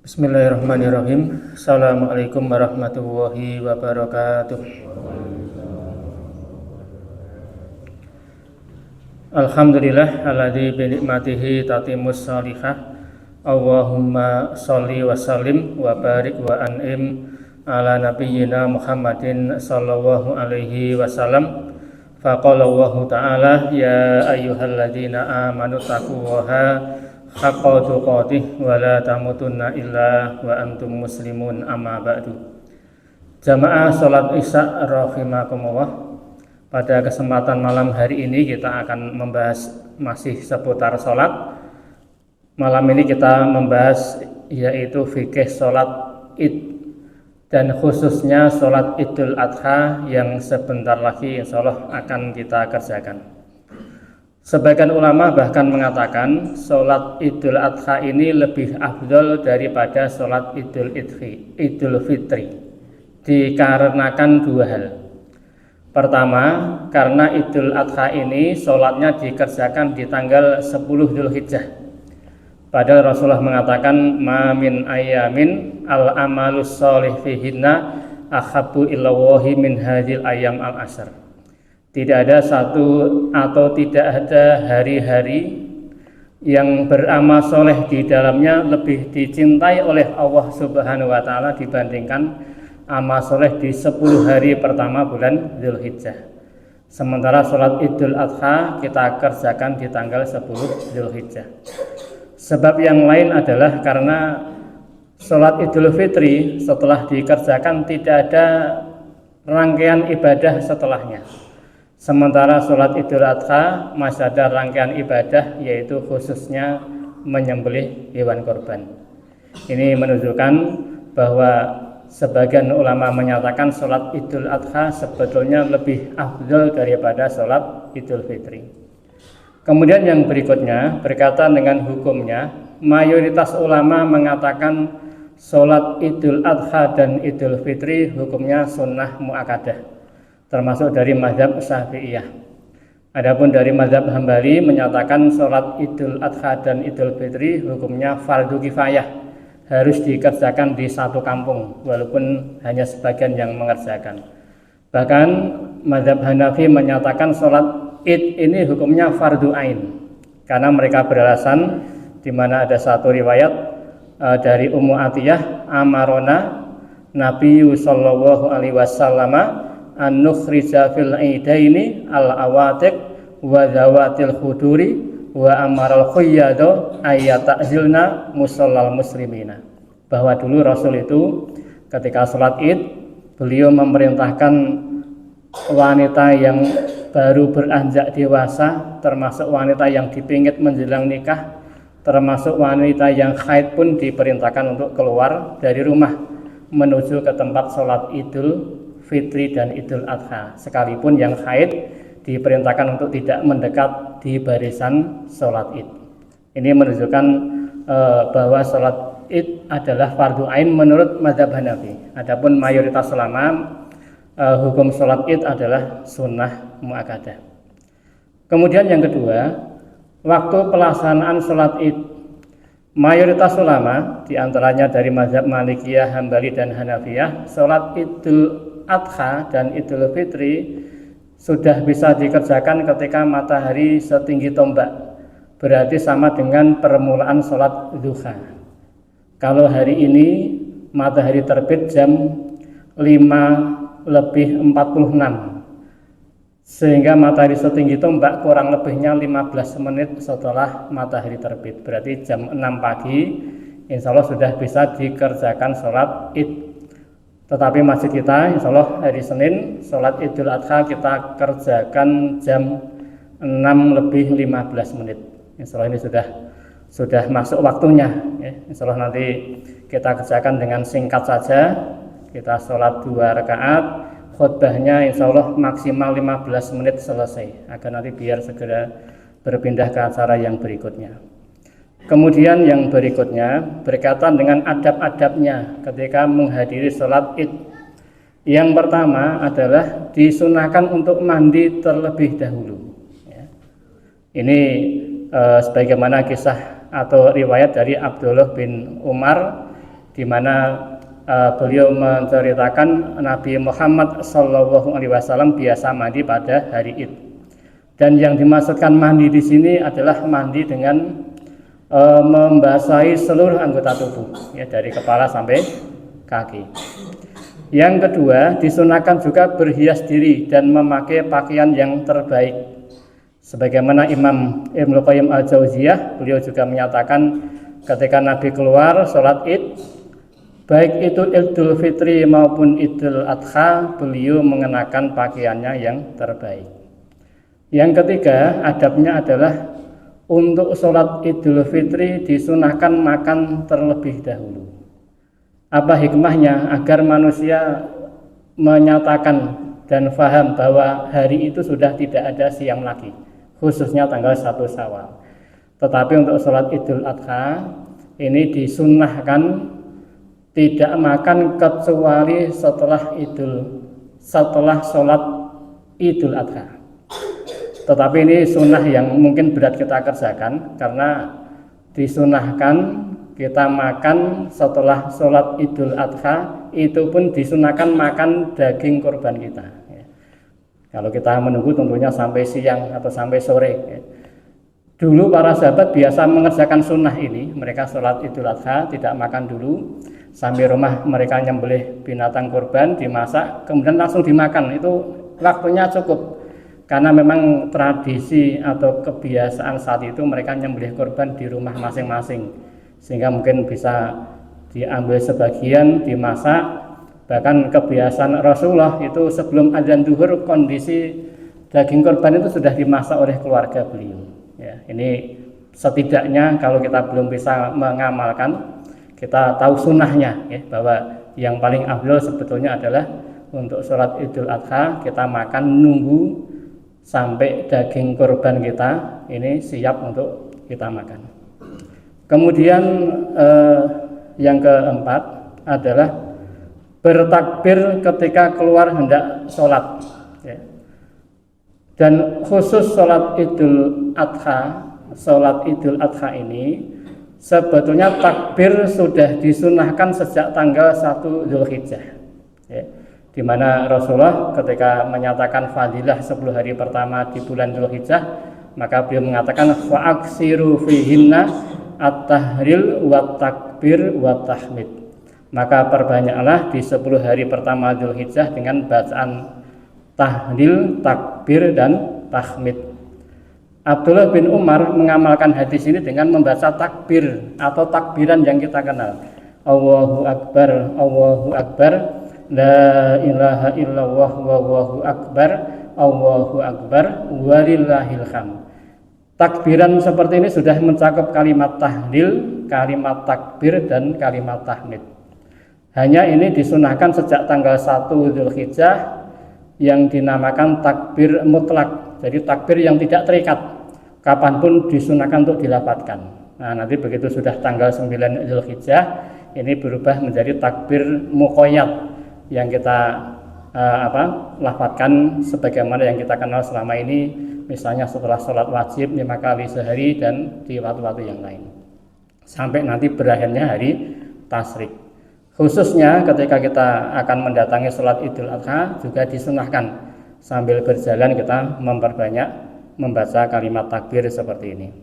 Bismillahirrahmanirrahim. Assalamualaikum warahmatullahi wabarakatuh. Alhamdulillah alladzi bi ni'matihi tatimmus shalihah. Allahumma sholli wa sallim wa barik wa an'im ala nabiyyina Muhammadin sallallahu alaihi wasallam. Faqala Allah ta'ala ya ayyuhalladzina amanu taqullaha haqqa tuqatih wa la tamutunna illa wa antum muslimun amma ba'du. Jamaah salat Isya rahimakumullah. Pada kesempatan malam hari ini kita akan membahas masih seputar salat. Malam ini kita membahas yaitu fikih salat Id dan khususnya salat Idul Adha yang sebentar lagi insyaallah akan kita kerjakan. Sebagian ulama bahkan mengatakan sholat Idul Adha ini lebih afdol daripada sholat Idul Fitri dikarenakan dua hal. Pertama, karena Idul Adha ini sholatnya dikerjakan di tanggal 10 Dzulhijjah. Padahal Rasulullah mengatakan ma min ayamin al-amalus sholih fihinna ahabbu ilallahi min hadhil ayam al-ashr. Tidak ada satu atau tidak ada hari-hari yang beramal soleh di dalamnya lebih dicintai oleh Allah Subhanahu wa Ta'ala dibandingkan amal soleh di 10 hari pertama bulan Dzulhijjah. Sementara sholat Idul Adha kita kerjakan di tanggal 10 Dzulhijjah. Sebab yang lain adalah karena sholat Idul Fitri setelah dikerjakan tidak ada rangkaian ibadah setelahnya. Sementara sholat Idul Adha masih ada rangkaian ibadah yaitu khususnya menyembelih hewan kurban. Ini menunjukkan bahwa sebagian ulama menyatakan sholat Idul Adha sebetulnya lebih afdal daripada sholat Idul Fitri. Kemudian yang berikutnya berkaitan dengan hukumnya, mayoritas ulama mengatakan sholat Idul Adha dan Idul Fitri hukumnya sunnah muakkadah, termasuk dari mazhab Syafi'iyah. Adapun dari mazhab Hambali menyatakan sholat Idul Adha dan Idul Fitri hukumnya fardu kifayah, harus dikerjakan di satu kampung walaupun hanya sebagian yang mengerjakan. Bahkan mazhab Hanafi menyatakan sholat Id ini hukumnya fardu ain karena mereka beralasan di mana ada satu riwayat dari Ummu Atiyah amarona Nabi sallallahu alaihi wasallam an-nukhrija fil idaini al-awatiq wa zawatil khuduri wa amaral khuyyado ayyata'zilna musallal muslimina. Bahwa dulu Rasul itu ketika sholat Id beliau memerintahkan wanita yang baru beranjak dewasa, termasuk wanita yang dipingit menjelang nikah, termasuk wanita yang haid pun diperintahkan untuk keluar dari rumah menuju ke tempat sholat Idul Fitri dan Idul Adha. Sekalipun yang haid diperintahkan untuk tidak mendekat di barisan sholat Id. Ini menunjukkan bahwa sholat Id adalah fardu ain menurut mazhab Hanafi. Adapun mayoritas ulama hukum sholat Id adalah sunnah muakkadah. Kemudian yang kedua, waktu pelaksanaan sholat Id, mayoritas ulama diantaranya dari mazhab Malikiyah, Hambali dan Hanafiyah, sholat Idul Adha dan Idul Fitri sudah bisa dikerjakan ketika matahari setinggi tombak, berarti sama dengan permulaan sholat duha. Kalau hari ini matahari terbit jam 5:46, sehingga matahari setinggi tombak kurang lebihnya 15 menit setelah matahari terbit, berarti jam 6 pagi insya Allah sudah bisa dikerjakan sholat Id. Tetapi masjid kita insya Allah hari Senin sholat Idul Adha kita kerjakan jam 6:15 menit. Insya Allah ini sudah masuk waktunya ya. Insya Allah nanti kita kerjakan dengan singkat saja. Kita sholat 2 rakaat, khutbahnya insya Allah maksimal 15 menit selesai, agar nanti biar segera berpindah ke acara yang berikutnya. Kemudian yang berikutnya berkaitan dengan adab-adabnya ketika menghadiri sholat Id. Yang pertama adalah disunahkan untuk mandi terlebih dahulu ya. Ini sebagaimana kisah atau riwayat dari Abdullah bin Umar di mana beliau menceritakan Nabi Muhammad SAW biasa mandi pada hari Id. Dan yang dimaksudkan mandi di sini adalah mandi dengan membasahi seluruh anggota tubuh, ya, dari kepala sampai kaki. Yang kedua, disunahkan juga berhias diri dan memakai pakaian yang terbaik. Sebagaimana Imam Ibnu Qayyim Al-Jauziyah, beliau juga menyatakan ketika Nabi keluar sholat Id, baik itu Idul Fitri maupun Idul Adha, beliau mengenakan pakaiannya yang terbaik. Yang ketiga, adabnya adalah untuk sholat Idul Fitri disunahkan makan terlebih dahulu. Apa hikmahnya? Agar manusia menyatakan dan faham bahwa hari itu sudah tidak ada siang lagi, khususnya tanggal 1 Syawal. Tetapi untuk sholat Idul Adha ini disunahkan tidak makan kecuali setelah sholat Idul Adha. Tetapi ini sunnah yang mungkin berat kita kerjakan, karena disunahkan kita makan setelah sholat Idul Adha, itu pun disunahkan makan daging kurban kita. Kalau kita menunggu tentunya sampai siang atau sampai sore. Dulu para sahabat biasa mengerjakan sunnah ini, mereka sholat Idul Adha tidak makan dulu, sampai rumah mereka nyembelih binatang kurban, dimasak, kemudian langsung dimakan. Itu waktunya cukup. Karena memang tradisi atau kebiasaan saat itu mereka nyembelih kurban di rumah masing-masing, sehingga mungkin bisa diambil sebagian dimasak. Bahkan kebiasaan Rasulullah itu sebelum azan zuhur kondisi daging kurban itu sudah dimasak oleh keluarga beliau. Ya, ini setidaknya kalau kita belum bisa mengamalkan, kita tahu sunnahnya, ya, bahwa yang paling afdal sebetulnya adalah untuk sholat Idul Adha kita makan nunggu sampai daging kurban kita ini siap untuk kita makan. Kemudian yang keempat adalah bertakbir ketika keluar hendak sholat, ya. Dan khusus sholat Idul Adha ini sebetulnya takbir sudah disunahkan sejak tanggal 1 Dzulhijjah, ya. Di mana Rasulullah ketika menyatakan fadilah 10 hari pertama di bulan Dzulhijjah, maka beliau mengatakan fa'aksiru fihinna at-tahlil wa takbir wa tahmid. Maka perbanyaklah di 10 hari pertama Dzulhijjah dengan bacaan tahlil, takbir dan tahmid. Abdullah bin Umar mengamalkan hadis ini dengan membaca takbir atau takbiran yang kita kenal. Allahu Akbar, Allahu Akbar, la ilaha illallah wallahu akbar, Allahu akbar, walillahil hamd. Takbiran seperti ini sudah mencakup kalimat tahlil, kalimat takbir dan kalimat tahmid. Hanya ini disunahkan sejak tanggal 1 Dzulhijjah yang dinamakan takbir mutlak. Jadi takbir yang tidak terikat, kapanpun disunahkan untuk dilafadzkan. Nah, nanti begitu sudah tanggal 9 Dzulhijjah ini berubah menjadi takbir muqayyad yang kita lafadzkan sebagaimana yang kita kenal selama ini, misalnya setelah sholat wajib 5 kali sehari dan di waktu-waktu yang lain sampai nanti berakhirnya hari tasyrik. Khususnya ketika kita akan mendatangi sholat Idul Adha juga disunahkan sambil berjalan kita memperbanyak membaca kalimat takbir seperti ini.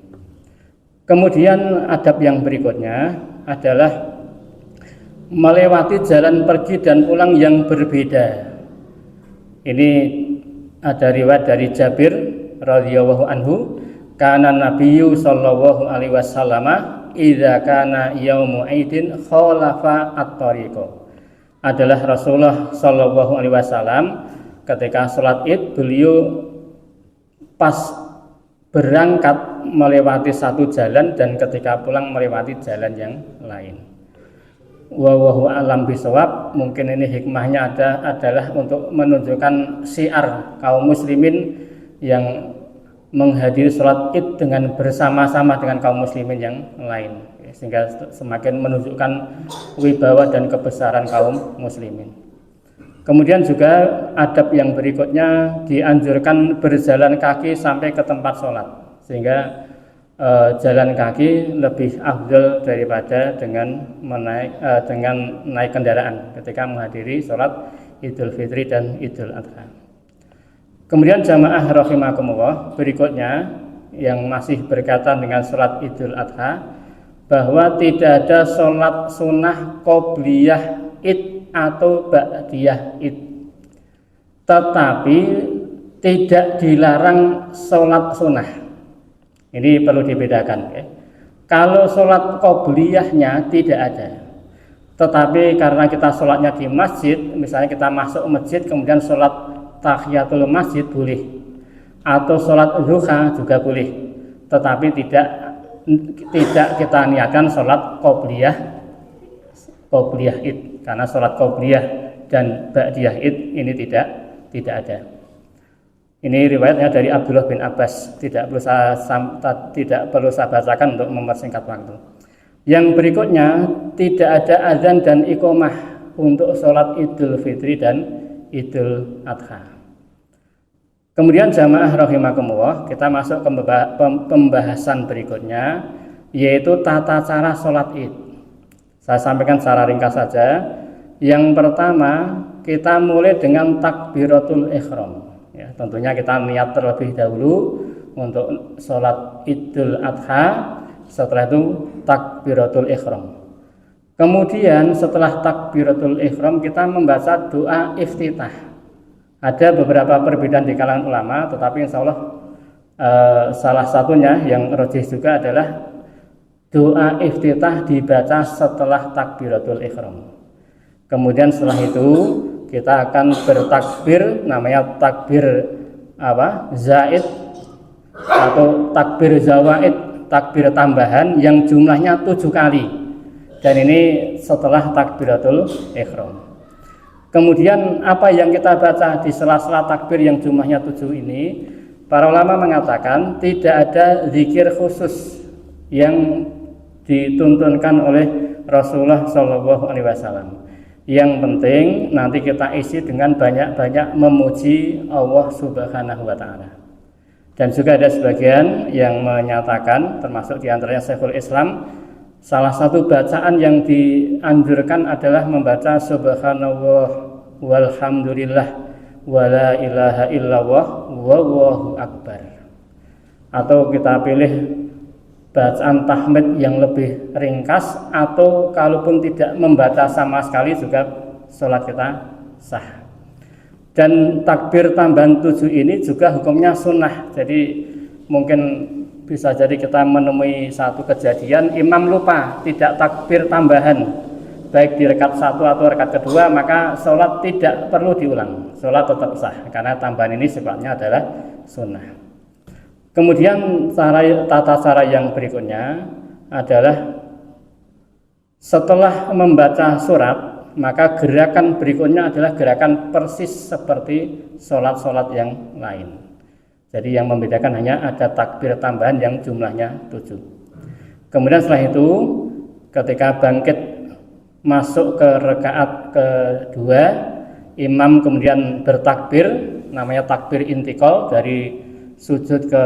Kemudian adab yang berikutnya adalah melewati jalan pergi dan pulang yang berbeda. Ini ada riwayat dari Jabir radhiyallahu anhu, kana nabiyyu sallallahu alaihi wasallam idza kana yaumu aidin khalafa at-tariqa. Adalah Rasulullah sallallahu alaihi wasallam ketika sholat Id beliau pas berangkat melewati satu jalan dan ketika pulang melewati jalan yang lain. Wallahu a'lam bishawab. Mungkin ini hikmahnya adalah untuk menunjukkan syiar kaum muslimin yang menghadiri sholat Id dengan bersama-sama dengan kaum muslimin yang lain, sehingga semakin menunjukkan wibawa dan kebesaran kaum muslimin. Kemudian juga adab yang berikutnya dianjurkan berjalan kaki sampai ke tempat sholat, sehingga jalan kaki lebih afdal daripada dengan naik kendaraan ketika menghadiri sholat Idul Fitri dan Idul Adha. Kemudian jamaah rahimakumullah, berikutnya yang masih berkaitan dengan sholat Idul Adha, bahwa tidak ada sholat sunnah qobliyah id atau ba'diyah id, tetapi tidak dilarang sholat sunnah. Ini perlu dibedakan ya. Kalau sholat qobliyahnya tidak ada, tetapi karena kita sholatnya di masjid, misalnya kita masuk masjid kemudian sholat tahiyatul masjid boleh, atau sholat duha juga boleh, tetapi tidak kita niatkan sholat qobliyah id, karena sholat qobliyah dan ba'diyah id ini tidak ada. Ini riwayatnya dari Abdullah bin Abbas, tidak perlu saya bacakan untuk mempersingkat waktu. Yang berikutnya, tidak ada azan dan iqomah untuk sholat Idul Fitri dan Idul Adha. Kemudian jamaah rahimakumullah, kita masuk ke pembahasan berikutnya, yaitu tata cara sholat id. Saya sampaikan secara ringkas saja. Yang pertama, kita mulai dengan takbiratul ihram. Ya, tentunya kita niat terlebih dahulu untuk sholat Idul Adha, setelah itu takbiratul ihram. Kemudian setelah takbiratul ihram kita membaca doa iftitah. Ada beberapa perbedaan di kalangan ulama, tetapi insya Allah salah satunya yang rajih juga adalah doa iftitah dibaca setelah takbiratul ihram. Kemudian setelah itu kita akan bertakbir, namanya takbir zaid atau takbir zawaid, takbir tambahan yang jumlahnya 7 kali, dan ini setelah takbiratul ihram. Kemudian apa yang kita baca di sela-sela takbir yang jumlahnya 7 ini, para ulama mengatakan tidak ada zikir khusus yang dituntunkan oleh Rasulullah SAW. Yang penting nanti kita isi dengan banyak-banyak memuji Allah Subhanahu wa Ta'ala. Dan juga ada sebagian yang menyatakan, termasuk diantaranya Syekhul Islam, salah satu bacaan yang dianjurkan adalah membaca Subhanallah walhamdulillah wala ilaha illallah wallahu akbar. Atau kita pilih bacaan tahmid yang lebih ringkas, atau kalaupun tidak membaca sama sekali juga sholat kita sah. Dan takbir tambahan 7 ini juga hukumnya sunnah. Jadi mungkin bisa jadi kita menemui satu kejadian imam lupa tidak takbir tambahan, baik di rakaat 1 atau rakaat kedua, maka sholat tidak perlu diulang, sholat tetap sah karena tambahan ini sifatnya adalah sunnah. Kemudian tata cara yang berikutnya adalah setelah membaca surat, maka gerakan berikutnya adalah gerakan persis seperti sholat-sholat yang lain. Jadi yang membedakan hanya ada takbir tambahan yang jumlahnya 7. Kemudian setelah itu ketika bangkit masuk ke rakaat kedua, imam kemudian bertakbir, namanya takbir intikal, dari sujud ke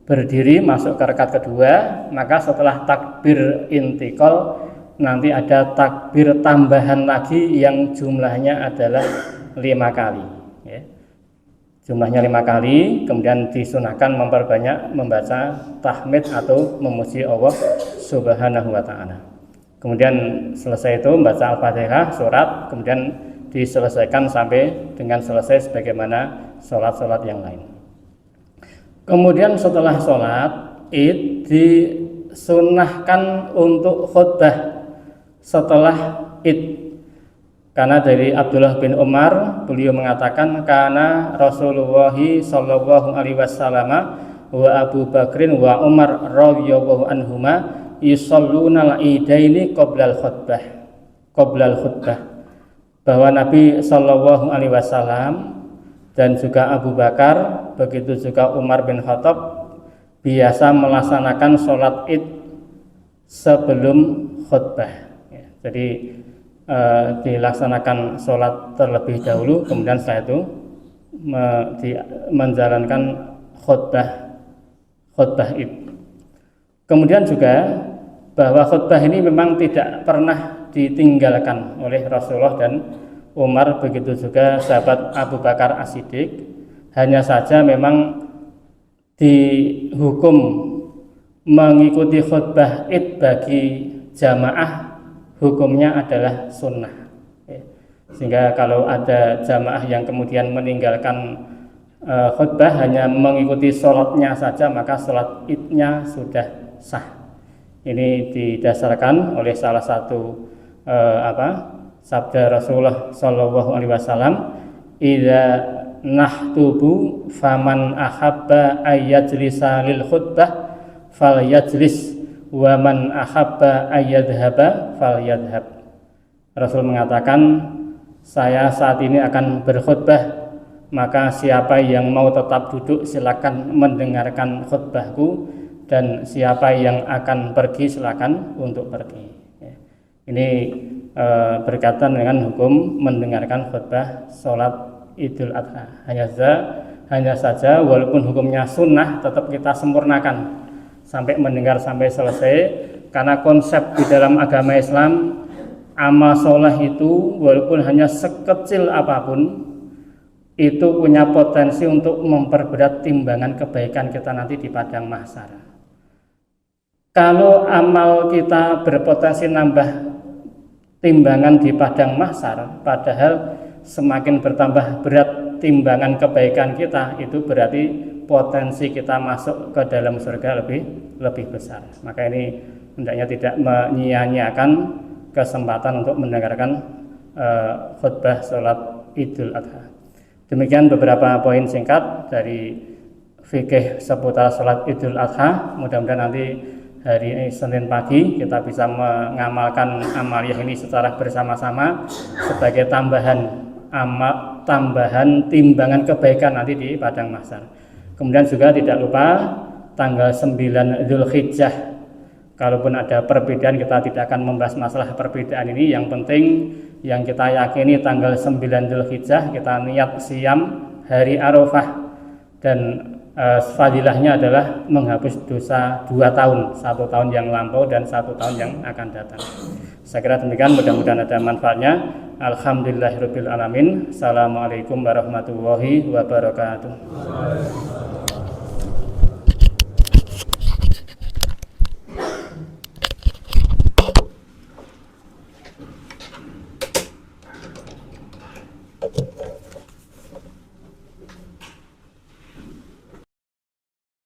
berdiri masuk ke rakaat kedua. Maka setelah takbir intikal nanti ada takbir tambahan lagi yang jumlahnya adalah 5 kali ya. Jumlahnya 5 kali, kemudian disunahkan memperbanyak membaca tahmid atau memuji Allah Subhanahu wa Ta'ala. Kemudian selesai itu membaca Al-Fatihah surat, kemudian diselesaikan sampai dengan selesai sebagaimana sholat-sholat yang lain. Kemudian setelah sholat id disunahkan untuk khutbah setelah id, karena dari Abdullah bin Umar beliau mengatakan karena Rasulullah sallallahu alaihi wasallam wa Abu Bakrin wa Umar radhiyallahu anhuma yusalluna al-idaini qoblal khutbah, bahwa Nabi sallallahu alaihi wasallam dan juga Abu Bakar, begitu juga Umar bin Khattab biasa melaksanakan sholat id sebelum khutbah ya. Jadi dilaksanakan sholat terlebih dahulu, kemudian setelah itu menjalankan khutbah id. Kemudian juga bahwa khutbah ini memang tidak pernah ditinggalkan oleh Rasulullah dan Umar, begitu juga sahabat Abu Bakar As-Siddiq. Hanya saja memang dihukum mengikuti khutbah Id bagi jamaah hukumnya adalah sunnah. Sehingga kalau ada jamaah yang kemudian meninggalkan khutbah hanya mengikuti sholatnya saja, maka sholat Idnya sudah sah. Ini didasarkan oleh salah satu sabda Rasulullah Shallallahu Alaihi Wasallam, "Idza nahtubu faman ahabba ayyajlisa lil khutbah falyajlis wa man ahabba ayyadhhaba falyadhhab." Rasul mengatakan, saya saat ini akan berkhutbah, maka siapa yang mau tetap duduk silakan mendengarkan khutbahku, dan siapa yang akan pergi silakan untuk pergi. Ini berkaitan dengan hukum mendengarkan khutbah sholat Idul Adha. Hanya saja walaupun hukumnya sunnah, tetap kita sempurnakan sampai mendengar sampai selesai, karena konsep di dalam agama Islam amal soleh itu walaupun hanya sekecil apapun itu punya potensi untuk memperberat timbangan kebaikan kita nanti di padang mahsyar. Kalau amal kita berpotensi nambah timbangan di padang mahsyar, padahal semakin bertambah berat timbangan kebaikan kita, itu berarti potensi kita masuk ke dalam surga lebih besar. Maka ini hendaknya tidak menyia-nyiakan kesempatan untuk mendengarkan khutbah sholat Idul Adha. Demikian beberapa poin singkat dari fikih seputar sholat Idul Adha. Mudah-mudahan nanti hari Senin pagi kita bisa mengamalkan amaliyah ini secara bersama-sama sebagai tambahan timbangan kebaikan nanti di padang mahsyar. Kemudian juga tidak lupa tanggal 9 Dzulhijjah. Kalaupun ada perbedaan, kita tidak akan membahas masalah perbedaan ini. Yang penting yang kita yakini tanggal 9 Dzulhijjah kita niat siam hari Arafah, dan fadilahnya adalah menghapus dosa 2 tahun, 1 tahun yang lampau dan 1 tahun yang akan datang. Saya kira demikian, mudah-mudahan ada manfaatnya. Alhamdulillahirabbil alamin. Assalamualaikum warahmatullahi wabarakatuh.